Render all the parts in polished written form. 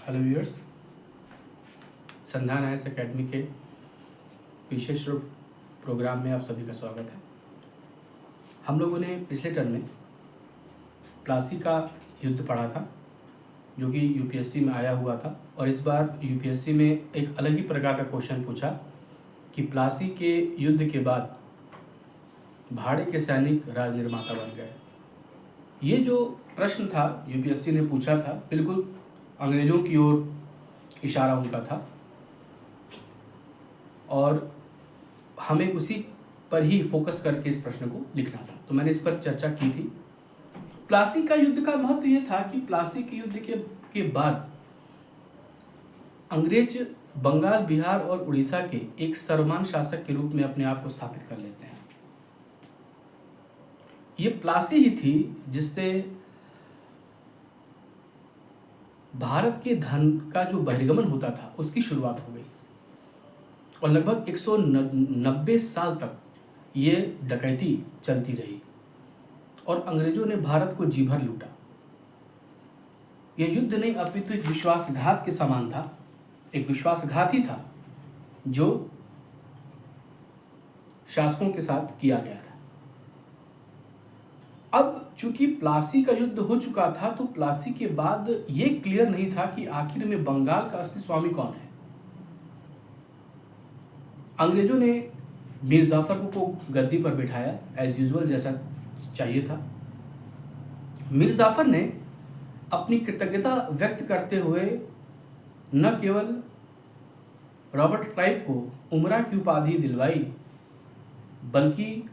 Hello viewers, संधान IAS academy के विशेष programme में आप सभी का स्वागत है। हम लोगों ने पिछले टर्म में प्लासी का युद्ध पढ़ा था जो कि यूपीएससी में आया हुआ था, और इस बार यूपीएससी में एक अलग ही प्रकार का क्वेश्चन पूछा कि प्लासी के युद्ध के बाद भाड़े के सैनिक राजनिर्माता बन गए। ये जो प्रश्न था यूपीएससी ने पूछा था, बिल्कुल अंग्रेज़ों की ओर इशारा उनका था और हमें उसी पर ही फोकस करके इस प्रश्न को लिखना था। तो मैंने इस पर चर्चा की थी। प्लासी का युद्ध का महत्व ये था कि प्लासी के युद्ध के बाद अंग्रेज बंगाल, बिहार और उड़ीसा के एक सर्वमान्य शासक के रूप में अपने आप को स्थापित कर लेते हैं। ये प्लासी ही थी जिससे भारत के धन का जो बहिर्गमन होता था उसकी शुरुआत हो गई, और लगभग 190 साल तक ये डकैती चलती रही और अंग्रेजों ने भारत को जी भर लूटा। यह युद्ध नहीं अपितु एक विश्वासघात के समान था, एक विश्वासघात ही था जो शासकों के साथ किया गया था। अब चूंकि प्लासी का युद्ध हो चुका था, तो प्लासी के बाद ये क्लियर नहीं था कि आखिर में बंगाल का असली स्वामी कौन है। अंग्रेजों ने मीर जाफर को गद्दी पर बिठाया एज यूजुअल, जैसा चाहिए था। मीर जाफर ने अपनी कृतज्ञता व्यक्त करते हुए न केवल रॉबर्ट क्लाइव को उमरा की उपाधि दिलवाई, बल्कि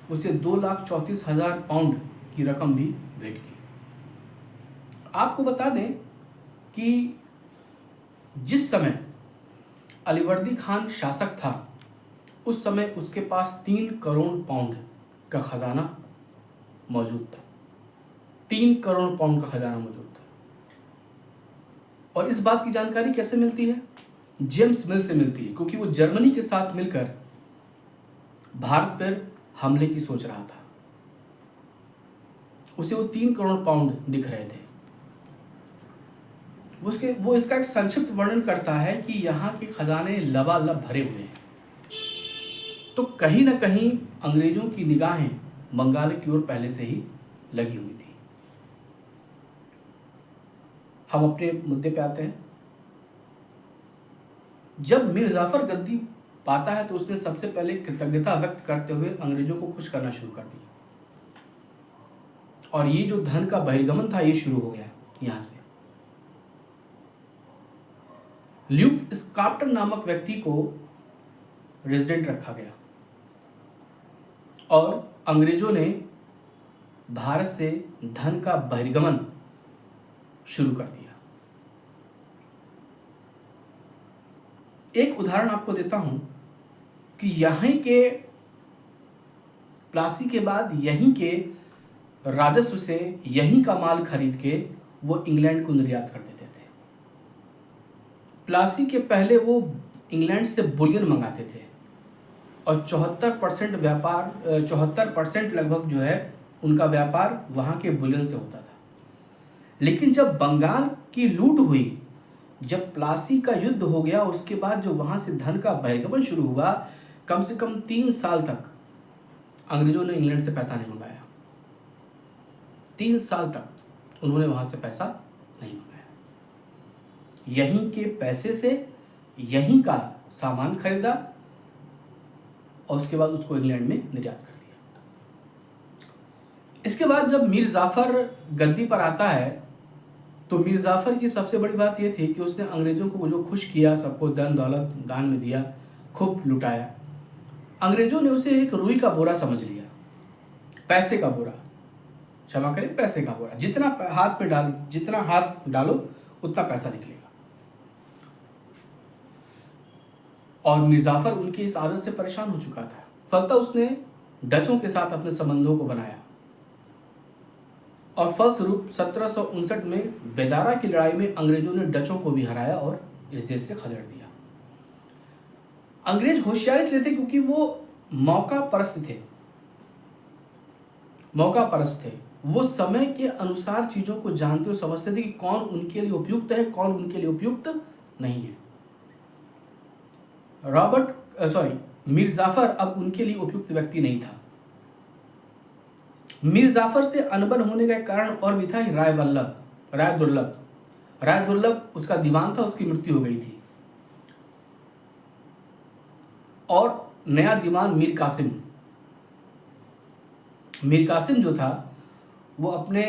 उसे 2,34,000 पाउंड की रकम भी भेंट की। आपको बता दें कि जिस समय अलीवर्दी खान शासक था, उस समय उसके पास 3 करोड़ पाउंड का खजाना मौजूद था। 3 करोड़ पाउंड का खजाना मौजूद था। और इस बात की जानकारी कैसे मिलती है? जेम्स मिल से मिलती है, क्योंकि वो जर्मनी के साथ मिलकर भारत पर हमले की सोच रहा था। उसे वो 3 करोड़ पाउंड दिख रहे थे। वो इसका एक संक्षिप्त वर्णन करता है कि यहाँ के खजाने लबालब भरे हुए हैं। तो कहीं ना कहीं अंग्रेजों की निगाहें बंगाल की ओर पहले से ही लगी हुई थी। हम अपने मुद्दे पे आते हैं। जब मीर जाफर गद्दी पाता है तो उसने सबसे पहले कृतज्ञता व्यक्त करते हुए अंग्रेजों को खुश करना शुरू कर दिया, और ये जो धन का बहिर्गमन था ये शुरू हो गया यहां से। ल्यूक स्कार्पटन नामक व्यक्ति को रेजिडेंट रखा गया और अंग्रेजों ने भारत से धन का बहिर्गमन शुरू कर दिया। एक उदाहरण आपको देता हूं कि यहीं के प्लासी के बाद यहीं के राजस्व से यहीं का माल खरीद के वो इंग्लैंड को निर्यात कर देते थे। प्लासी के पहले वो इंग्लैंड से बुलियन मंगाते थे और 74% लगभग जो है उनका व्यापार वहां के बुलियन से होता था। लेकिन जब बंगाल की लूट हुई, जब प्लासी का युद्ध हो गया, उसके बाद जो वहां से धन का बहिर्गमन शुरू हुआ, कम से कम 3 साल तक अंग्रेजों ने इंग्लैंड से पैसा नहीं मंगाया। 3 साल तक उन्होंने वहां से पैसा नहीं मंगाया। यहीं के पैसे से यहीं का सामान खरीदा और उसके बाद उसको इंग्लैंड में निर्यात कर दिया। इसके बाद जब मीर जाफर गद्दी पर आता है, तो मीर जाफर की सबसे बड़ी बात यह थी कि उसने अंग्रेजों को जो खुश किया, सबको धन दौलत दान में दिया, खूब लुटाया। अंग्रेजों ने उसे एक रुई का बोरा समझ लिया, पैसे का बोरा, क्षमा करें, पैसे का बोरा। जितना हाथ डालो उतना पैसा निकलेगा। और मीर जाफर उनकी इस आदत से परेशान हो चुका था। फलतः उसने डचों के साथ अपने संबंधों को बनाया और फलस्वरूप 1759 में बेदारा की लड़ाई में अंग्रेजों ने डचों को भी हराया और इस देश से खदेड़ दिया। अंग्रेज होशियार इसलिए थे क्योंकि वो मौका परस्त थे। वो समय के अनुसार चीज़ों को जानते और समझते थे कि कौन उनके लिए उपयुक्त है, कौन उनके लिए उपयुक्त नहीं है। मीर जाफर अब उनके लिए उपयुक्त व्यक्ति नहीं था। मीर जाफर से अनबन होने का एक कारण और भी था, राय दुर्लभ उसका दीवान था, उसकी मृत्यु हो गई थी। और नया दीवान मीर कासिम जो था वो अपने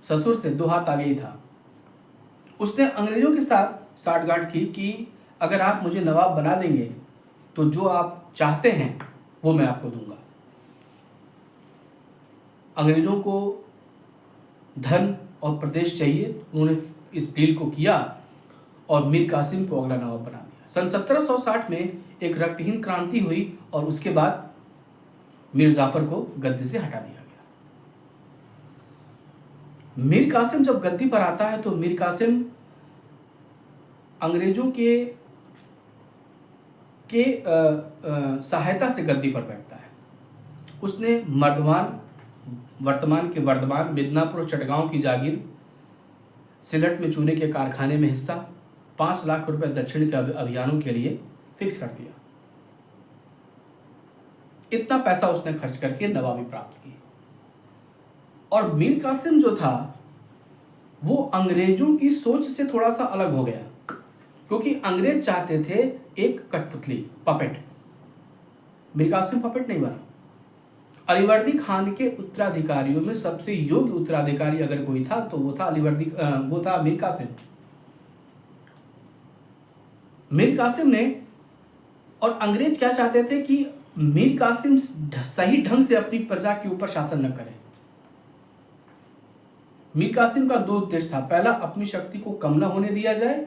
ससुर से 2 हाथ आगे ही था। उसने अंग्रेजों के साथ साठगांठ की कि अगर आप मुझे नवाब बना देंगे तो जो आप चाहते हैं वो मैं आपको दूंगा। अंग्रेजों को धन और प्रदेश चाहिए, उन्होंने इस डील को किया और मीर कासिम को अगला नवाब बना दिया। सन 1760 में एक रक्तहीन क्रांति हुई और उसके बाद मीर जाफर को गद्दी से हटा दिया गया। मीर कासिम जब गद्दी पर आता है तो मीर कासिम अंग्रेजों के सहायता से गद्दी पर बैठता है। उसने वर्तमान के वर्धमान, मिदनापुर, चटगांव की जागीर, सिलट में चूने के कारखाने में हिस्सा, 5 लाख रुपए दक्षिण के अभियानों के लिए फिक्स कर दिया। इतना पैसा उसने खर्च करके नवाबी प्राप्त की। और मीर कासिम जो था वो अंग्रेजों की सोच से थोड़ा सा अलग हो गया, क्योंकि अंग्रेज चाहते थे एक कठपुतली, पपेट। मीर कासिम पपेट नहीं बना। अलीवर्दी खान के उत्तराधिकारियों में सबसे योग्य उत्तराधिकारी अगर कोई था तो वो था मीर कासिम। मीर कासिम ने, और अंग्रेज क्या चाहते थे कि मीर कासिम सही ढंग से अपनी प्रजा के ऊपर शासन न करे। मीर कासिम का 2 उद्देश्य था, पहला अपनी शक्ति को कम न होने दिया जाए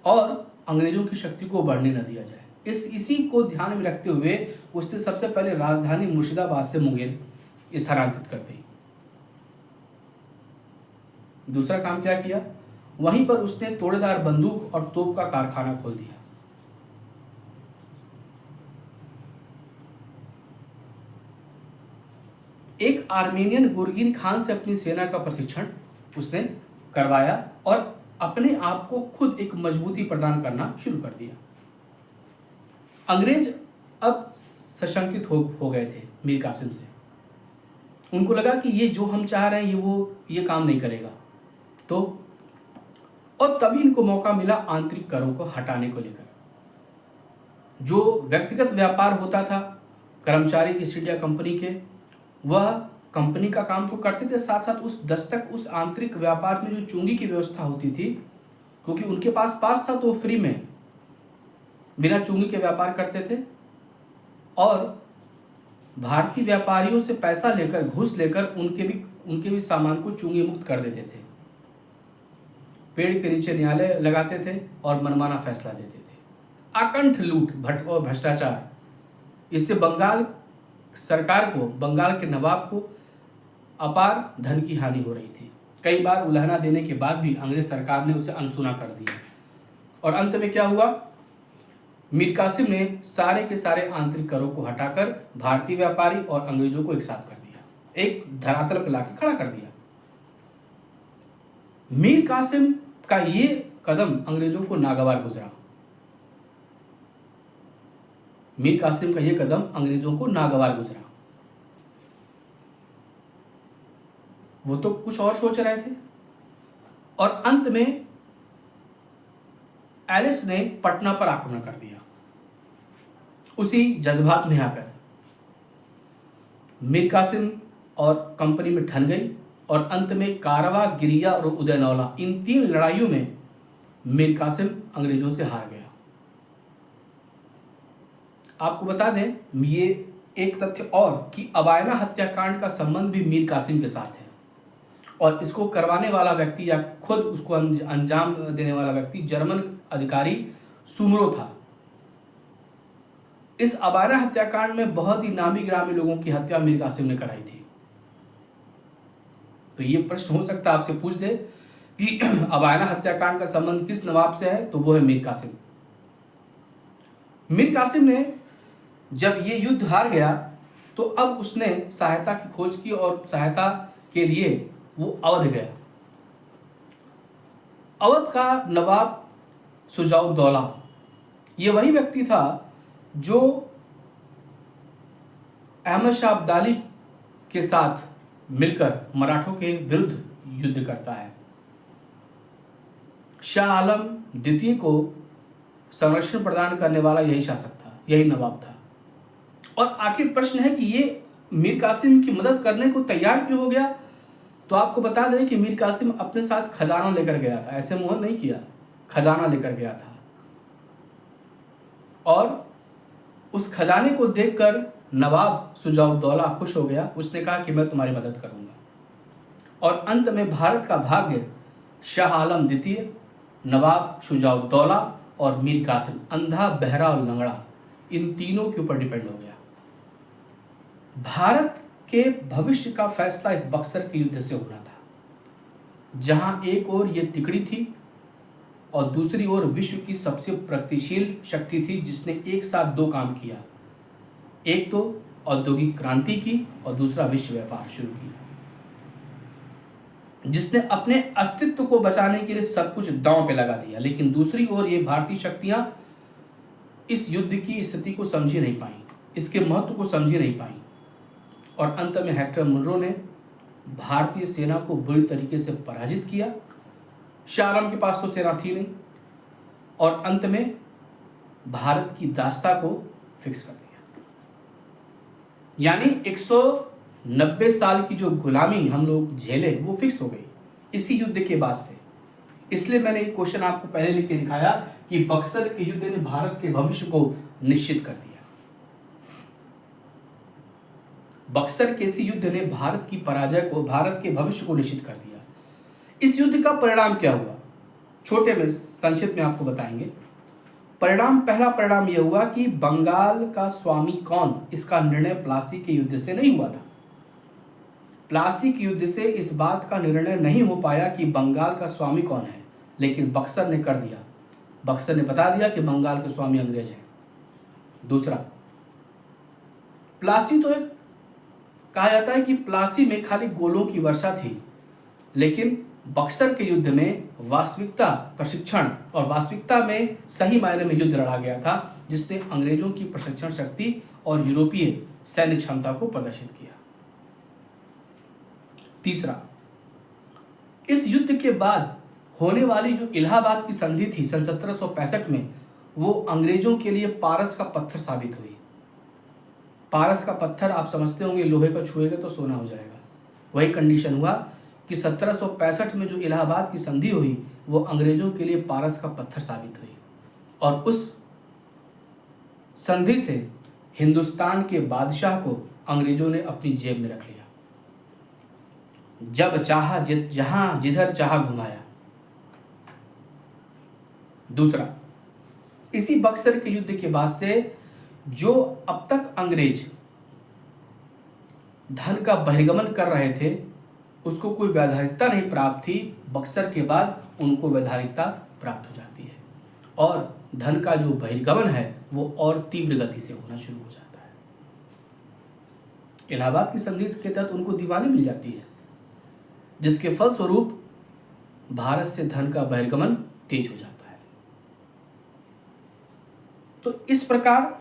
और अंग्रेजों की शक्ति को बढ़ने न दिया जाए। इसी को ध्यान में रखते हुए उसने सबसे पहले राजधानी मुर्शिदाबाद से मुंगेर स्थानांतरित कर दी। दूसरा काम क्या किया, वहीं पर उसने तोड़ेदार बंदूक और तोप का कारखाना खोल दिया। एक आर्मेनियन गुरगिन खान से अपनी सेना का प्रशिक्षण उसने करवाया और अपने आप को खुद एक मजबूती प्रदान करना शुरू कर दिया। अंग्रेज अब सशंकित हो गए थे मीर कासिम से। उनको लगा कि ये जो हम चाह रहे हैं ये काम नहीं करेगा। तो और तभी इनको मौका मिला आंतरिक करों को हटाने को लेकर। जो व्यक्तिगत व्यापार होता था कर्मचारी ईस्ट इंडिया कंपनी के, वह कंपनी का काम तो करते थे, साथ साथ उस आंतरिक व्यापार में जो चुंगी की व्यवस्था होती थी, क्योंकि उनके पास था तो फ्री में बिना चुंगी के व्यापार करते थे और भारतीय व्यापारियों से पैसा लेकर, घूस लेकर उनके भी सामान को चुंगी मुक्त कर देते थे। पेड़ के नीचे न्यायालय लगाते थे और मनमाना फैसला देते थे। अकंठ लूट और भ्रष्टाचार, इससे बंगाल सरकार को, बंगाल के नवाब को अपार धन की हानि हो रही थी। कई बार उल्हना देने के बाद भी अंग्रेज सरकार ने उसे अनसुना कर दिया और अंत में क्या हुआ, मीर कासिम ने सारे के सारे आंतरिक करों को हटाकर भारतीय व्यापारी और अंग्रेजों को एक साथ कर दिया, एक धरातल पर लाकर खड़ा कर दिया। मीर कासिम का ये कदम अंग्रेजों को नागवार गुजरा। मीर कासिम का ये कदम अंग्रेजों को नागवार गुजरा। वो तो कुछ और सोच रहे थे और अंत में एलिस ने पटना पर आक्रमण कर दिया। उसी जज्बात में आकर मीर कासिम और कंपनी में ठन गई और अंत में कारवा, गिरिया और उदयनौला, इन 3 लड़ाइयों में मीर कासिम अंग्रेजों से हार गया। आपको बता दें ये एक तथ्य और कि अबायना हत्याकांड का संबंध भी मीर कासिम के साथ है और इसको करवाने वाला व्यक्ति या खुद उसको अंजाम देने वाला व्यक्ति जर्मन अधिकारी सुमरो था। इस अबायना हत्याकांड में बहुत ही नामी ग्रामी लोगों की हत्या मीर कासिम ने कराई थी। तो ये प्रश्न हो सकता है आपसे पूछ दे कि अबायना हत्याकांड का संबंध किस नवाब से है, तो वो है मीर कासिम। मीर कासिम ने जब ये युद्ध हार गया तो अब उसने सहायता की खोज की और सहायता के लिए वो अवध गया। अवध का नवाब शुजाउद्दौला ये वही व्यक्ति था जो अहमद शाह अब्दाली के साथ मिलकर मराठों के विरुद्ध युद्ध करता है। शाह आलम द्वितीय को संरक्षण प्रदान करने वाला यही शासक था, यही नवाब था। और आखिर प्रश्न है कि ये मीर कासिम की मदद करने को तैयार क्यों हो गया? तो आपको बता दें कि मीर कासिम अपने साथ खजाना लेकर गया था, ऐसे मोहर नहीं किया, खजाना लेकर गया था। और उस खजाने को देखकर नवाब शुजाउद्दौला खुश हो गया। उसने कहा कि मैं तुम्हारी मदद करूंगा। और अंत में भारत का भाग्य शाह आलम द्वितीय, नवाब शुजाउद्दौला और मीर कासिम, अंधा, बहरा और लंगड़ा, इन तीनों के ऊपर डिपेंड हो गया। भारत के भविष्य का फैसला इस बक्सर के युद्ध से होना था, जहां एक ओर ये तिकड़ी थी और दूसरी ओर विश्व की सबसे प्रगतिशील शक्ति थी, जिसने एक साथ दो काम किया। एक तो औद्योगिक क्रांति की और दूसरा विश्व व्यापार शुरू किया, जिसने अपने अस्तित्व को बचाने के लिए सब कुछ दांव पे लगा दिया। लेकिन दूसरी ओर ये भारतीय शक्तियां इस युद्ध की स्थिति को समझी नहीं पाई, इसके महत्व को समझी नहीं पाई। और अंत में हेक्टर मुनरो ने भारतीय सेना को बुरी तरीके से पराजित किया। शाह आलम के पास तो सेना थी नहीं, और अंत में भारत की दास्ता को फिक्स कर दिया। यानी 190 साल की जो गुलामी हम लोग झेले वो फिक्स हो गई इसी युद्ध के बाद से। इसलिए मैंने एक क्वेश्चन आपको पहले लिख के दिखाया कि बक्सर के युद्ध ने भारत के भविष्य को निश्चित कर दिया। बक्सर के इसी युद्ध ने भारत की पराजय को, भारत के भविष्य को निश्चित कर दिया। इस युद्ध का परिणाम क्या हुआ, छोटे में संक्षिप्त में आपको बताएंगे। पहला परिणाम यह हुआ कि बंगाल का स्वामी कौन, इसका निर्णय प्लासी के युद्ध से नहीं हुआ था। प्लासी के युद्ध से इस बात का निर्णय नहीं हो पाया कि बंगाल का स्वामी कौन है, लेकिन बक्सर ने कर दिया। बक्सर ने बता दिया कि बंगाल के स्वामी अंग्रेज हैं। दूसरा, प्लासी तो एक कहा जाता है कि प्लासी में खाली गोलों की वर्षा थी, लेकिन बक्सर के युद्ध में वास्तविकता, प्रशिक्षण और वास्तविकता में सही मायने में युद्ध लड़ा गया था, जिसने अंग्रेजों की प्रशिक्षण शक्ति और यूरोपीय सैन्य क्षमता को प्रदर्शित किया। तीसरा, इस युद्ध के बाद होने वाली जो इलाहाबाद की संधि थी सन 1765 में, वो अंग्रेजों के लिए पारस का पत्थर साबित हुई। पारस का पत्थर आप समझते होंगे, लोहे को छुएगा तो सोना हो जाएगा। वही कंडीशन हुआ कि 1765 में जो इलाहाबाद की संधि हुई वो अंग्रेजों के लिए पारस का पत्थर साबित हुई। और उस संधि से हिंदुस्तान के बादशाह को अंग्रेजों ने अपनी जेब में रख लिया। जब चाहा जहां जिधर चाहा घुमाया। दूसरा, इसी बक्सर के युद्ध के बाद से जो अब तक अंग्रेज धन का बहिर्गमन कर रहे थे उसको कोई वैधानिकता नहीं प्राप्त थी, बक्सर के बाद उनको वैधानिकता प्राप्त हो जाती है और धन का जो बहिर्गमन है वो और तीव्र गति से होना शुरू हो जाता है। इलाहाबाद की संधि के तहत उनको दीवानी मिल जाती है, जिसके फलस्वरूप भारत से धन का बहिर्गमन तेज हो जाता है। तो इस प्रकार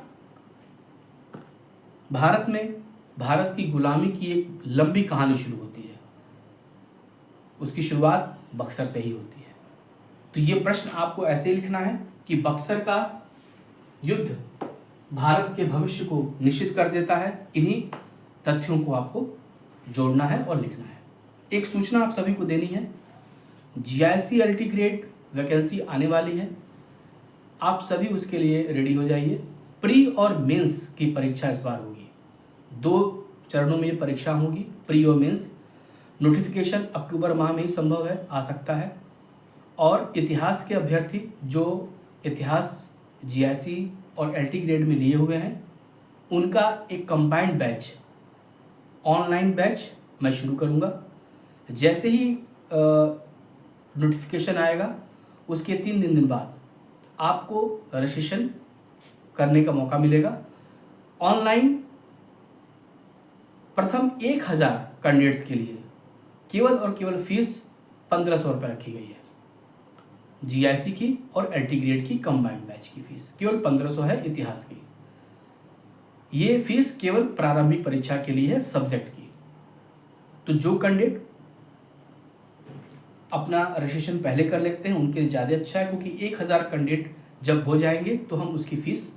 भारत में भारत की गुलामी की एक लंबी कहानी शुरू होती है। उसकी शुरुआत बक्सर से ही होती है। तो ये प्रश्न आपको ऐसे लिखना है कि बक्सर का युद्ध भारत के भविष्य को निश्चित कर देता है। इन्हीं तथ्यों को आपको जोड़ना है और लिखना है। एक सूचना आप सभी को देनी है, जीआईसी एलटी ग्रेड वैकेंसी आने वाली है। आप सभी उसके लिए रेडी हो जाइए। प्री और मेंस की परीक्षा इस बार होगी। 2 चरणों में ये परीक्षा होगी, प्री और मेंस। नोटिफिकेशन अक्टूबर माह में ही संभव है, आ सकता है। और इतिहास के अभ्यर्थी जो इतिहास जीआईसी और एलटी ग्रेड में लिए हुए हैं, उनका एक कंबाइंड बैच, ऑनलाइन बैच मैं शुरू करूँगा। जैसे ही नोटिफिकेशन आएगा उसके 3 दिन बाद आपको रजिस्ट्रेशन करने का मौका मिलेगा। ऑनलाइन प्रथम 1000 कैंडिडेट्स के लिए केवल और केवल फीस 1500 रुपये रखी गई है। जीआईसी की और एलटी ग्रेड की कंबाइंड बैच की फीस केवल 1500 है इतिहास की। ये फीस केवल प्रारंभिक परीक्षा के लिए है सब्जेक्ट की। तो जो कैंडिडेट अपना रजिस्ट्रेशन पहले कर लेते हैं उनके लिए ज़्यादा अच्छा है, क्योंकि 1000 कैंडिडेट जब हो जाएंगे तो हम उसकी फ़ीस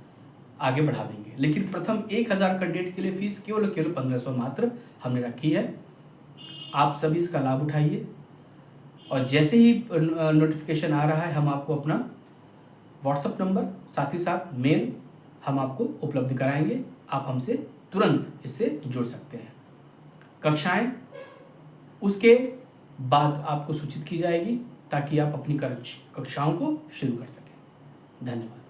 आगे बढ़ा देंगे। लेकिन प्रथम 1000 कैंडिडेट के लिए फ़ीस केवल 1500 मात्र हमने रखी है। आप सभी इसका लाभ उठाइए और जैसे ही नोटिफिकेशन आ रहा है हम आपको अपना व्हाट्सएप नंबर साथ ही साथ मेल हम आपको उपलब्ध कराएंगे। आप हमसे तुरंत इससे जुड़ सकते हैं। कक्षाएं उसके बाद आपको सूचित की जाएगी ताकि आप अपनी कक्षाओं को शुरू कर सकें। धन्यवाद।